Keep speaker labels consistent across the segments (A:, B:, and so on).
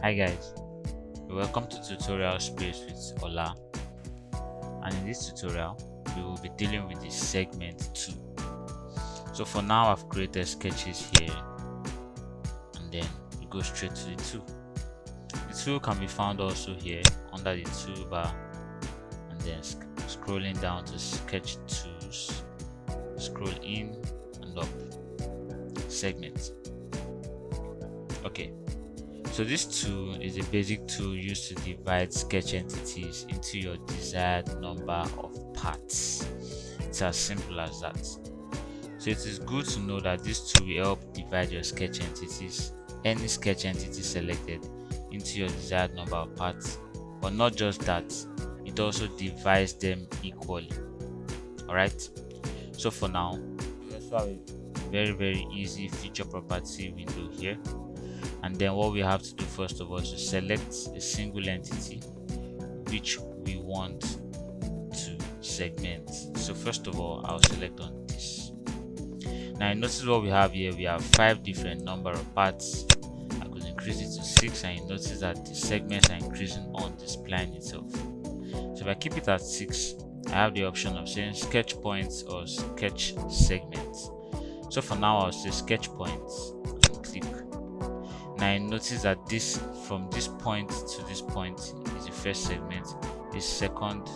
A: Hi guys, welcome to tutorial space with Ola, and in this tutorial we will be dealing with the segment 2. So for now I've created sketches here, and then we go straight to the 2. The 2 can be found also here under the toolbar, and then scrolling down to sketch tools, scroll in and up, segment. Okay, so this tool is a basic tool used to divide sketch entities into your desired number of parts. It's as simple as that. So it is good to know that this tool will help divide your sketch entities, any sketch entity selected, into your desired number of parts. But not just that, it also divides them equally. Alright, so for now, we also have a very easy feature property window here. And then what we have to do first of all is to select a single entity which we want to segment. So first of all, I'll select on this. Now you notice what we have here. We have 5 different number of parts. I could increase it to 6, and you notice that the segments are increasing on the spline itself. So if I keep it at 6, I have the option of saying sketch points or sketch segments. So for now I'll say sketch points and click. Now you notice that this, from this point to this point, is the first segment, this second,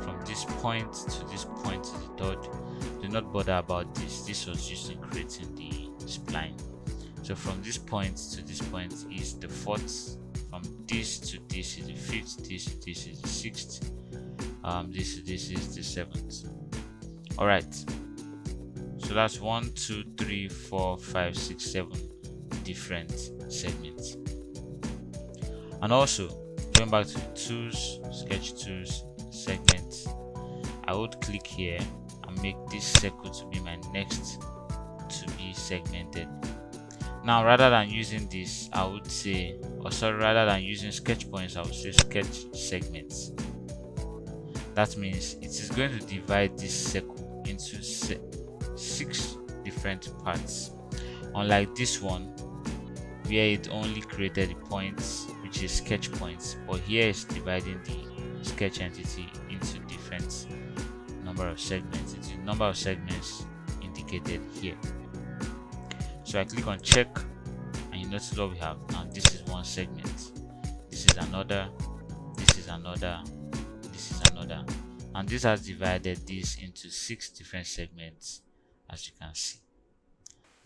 A: from this point to this point is the third. Do not bother about this. This was used in creating the spline. So from this point to this point is the fourth. From this to this is the fifth. This to this is the sixth. This to this is the seventh. All right. So that's 1, 2, 3, 4, 5, 6, 7 different segments. And also going back to the tools, sketch tools, segments, I would click here and make this circle to be my next to be segmented. Now rather than using this, I would say, rather than using sketch points, I would say sketch segments. That means it is going to divide this circle into 6 different parts, unlike this one where it only created the points, which is sketch points, but here it's dividing the sketch entity into different number of segments. It's the number of segments indicated here. So I click on check, and you notice what we have. Now this is one segment, this is another, this is another, this is another, and this has divided this into 6 different segments, as you can see.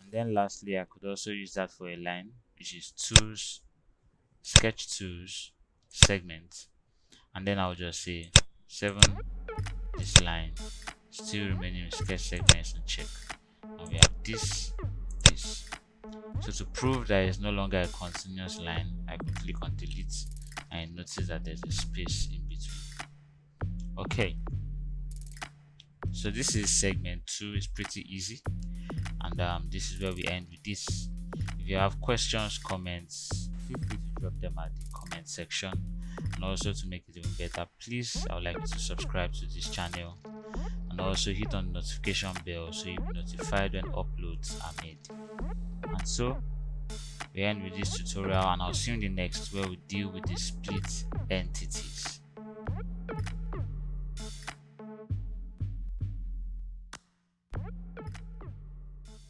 A: And then lastly, I could also use that for a line, which is tools, sketch tools, segment, and then I'll just say 7, this line, still remaining with sketch segments, and check. And we have this. So to prove that it's no longer a continuous line, I could click on delete, and notice that there's a space in between. Okay, so this is segment 2. It's pretty easy, and this is where we end with this. If you have questions, comments, feel free to drop them at the comment section. And also, to make it even better, please, I would like you to subscribe to this channel, and also hit on the notification bell so you'll be notified when uploads are made. And so we end with this tutorial, and I'll see you in the next, where we deal with the split entities.